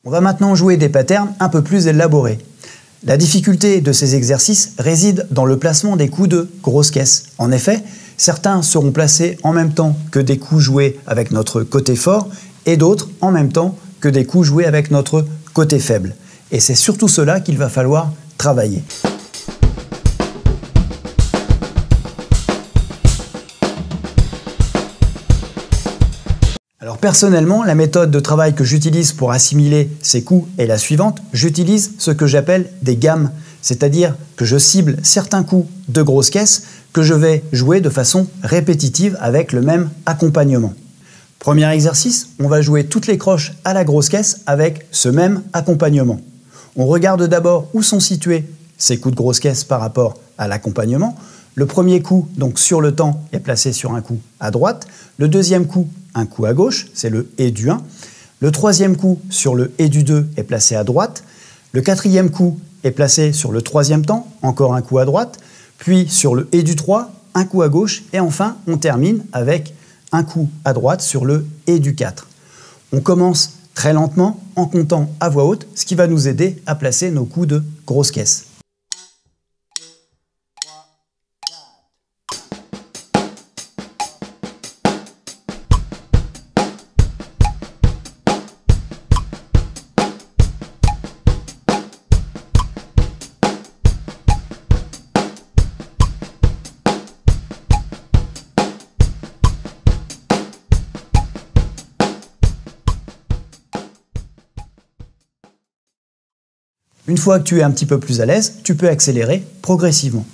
On va maintenant jouer des patterns un peu plus élaborés. La difficulté de ces exercices réside dans le placement des coups de grosse caisse. En effet, certains seront placés en même temps que des coups joués avec notre côté fort et d'autres en même temps que des coups joués avec notre côté faible. Et c'est surtout cela qu'il va falloir travailler. Alors personnellement, la méthode de travail que j'utilise pour assimiler ces coups est la suivante. J'utilise ce que j'appelle des gammes, c'est-à-dire que je cible certains coups de grosse caisse que je vais jouer de façon répétitive avec le même accompagnement. Premier exercice, on va jouer toutes les croches à la grosse caisse avec ce même accompagnement. On regarde d'abord où sont situés ces coups de grosse caisse par rapport à l'accompagnement. Le premier coup, donc sur le temps, est placé sur un coup à droite. Le deuxième coup, un coup à gauche, c'est le et du 1. Le troisième coup sur le et du 2 est placé à droite. Le quatrième coup est placé sur le troisième temps, encore un coup à droite. Puis sur le et du 3, un coup à gauche. Et enfin, on termine avec un coup à droite sur le et du 4. On commence très lentement en comptant à voix haute, ce qui va nous aider à placer nos coups de grosse caisse. Une fois que tu es un petit peu plus à l'aise, tu peux accélérer progressivement.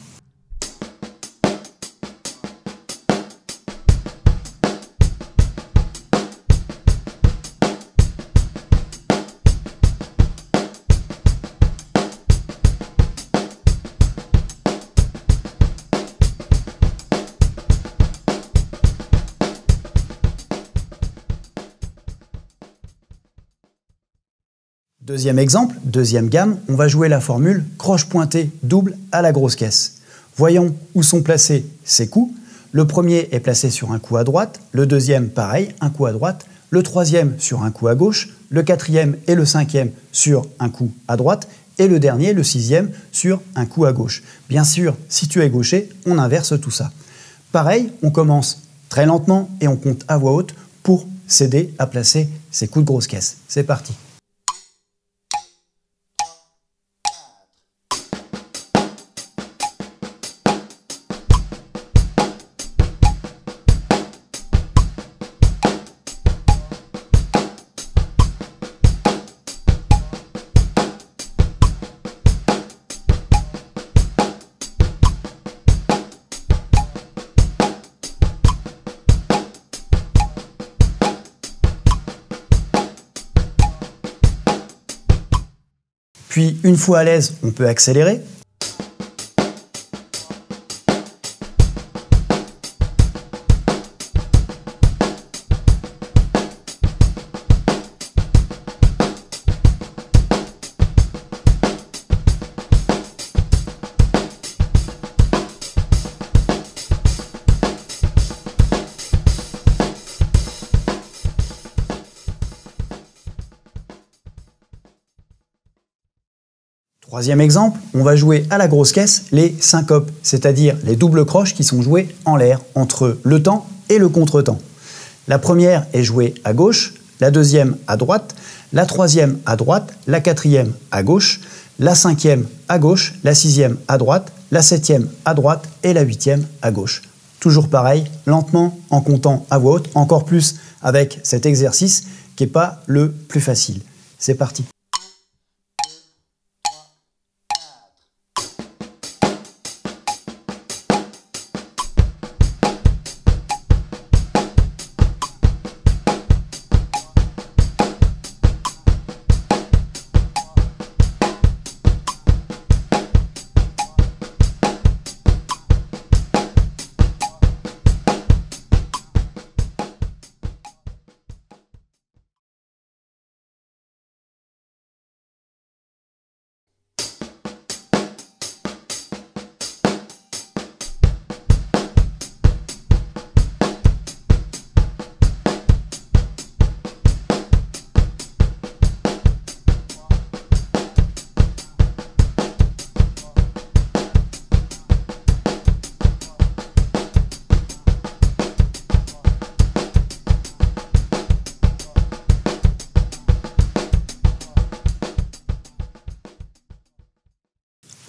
Deuxième exemple, deuxième gamme, on va jouer la formule croche pointée double à la grosse caisse. Voyons où sont placés ces coups. Le premier est placé sur un coup à droite, le deuxième pareil, un coup à droite, le troisième sur un coup à gauche, le quatrième et le cinquième sur un coup à droite et le dernier, le sixième, sur un coup à gauche. Bien sûr, si tu es gaucher, on inverse tout ça. Pareil, on commence très lentement et on compte à voix haute pour s'aider à placer ces coups de grosse caisse. C'est parti. Puis, une fois à l'aise, on peut accélérer. Troisième exemple, on va jouer à la grosse caisse les syncopes, c'est-à-dire les doubles croches qui sont jouées en l'air, entre le temps et le contre-temps. La première est jouée à gauche, la deuxième à droite, la troisième à droite, la quatrième à gauche, la cinquième à gauche, la sixième à droite, la septième à droite et la huitième à gauche. Toujours pareil, lentement, en comptant à voix haute, encore plus avec cet exercice qui n'est pas le plus facile. C'est parti.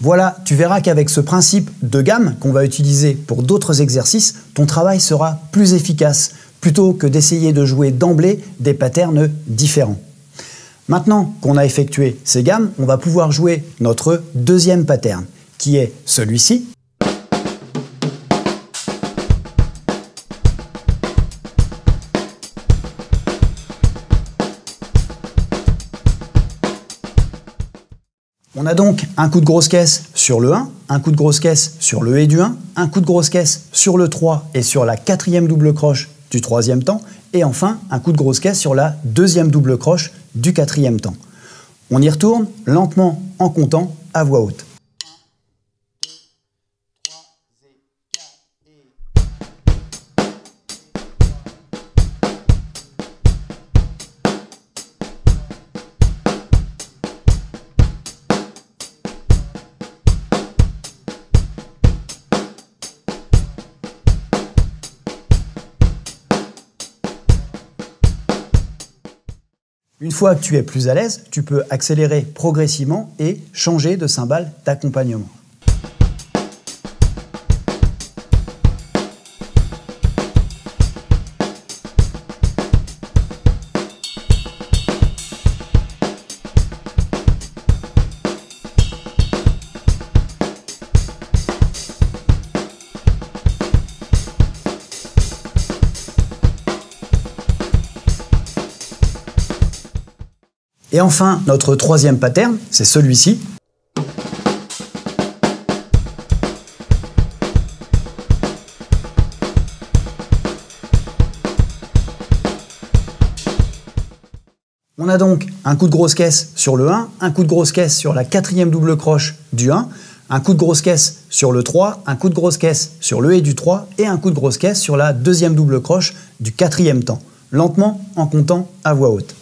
Voilà, tu verras qu'avec ce principe de gamme qu'on va utiliser pour d'autres exercices, ton travail sera plus efficace, plutôt que d'essayer de jouer d'emblée des patterns différents. Maintenant qu'on a effectué ces gammes, on va pouvoir jouer notre deuxième pattern, qui est celui-ci. On a donc un coup de grosse caisse sur le 1, un coup de grosse caisse sur le et du 1, un coup de grosse caisse sur le 3 et sur la quatrième double croche du troisième temps, et enfin un coup de grosse caisse sur la deuxième double croche du quatrième temps. On y retourne lentement en comptant à voix haute. Une fois que tu es plus à l'aise, tu peux accélérer progressivement et changer de cymbale d'accompagnement. Et enfin, notre troisième pattern, c'est celui-ci. On a donc un coup de grosse caisse sur le 1, un coup de grosse caisse sur la quatrième double croche du 1, un coup de grosse caisse sur le 3, un coup de grosse caisse sur le et du 3 et un coup de grosse caisse sur la deuxième double croche du quatrième temps, lentement en comptant à voix haute.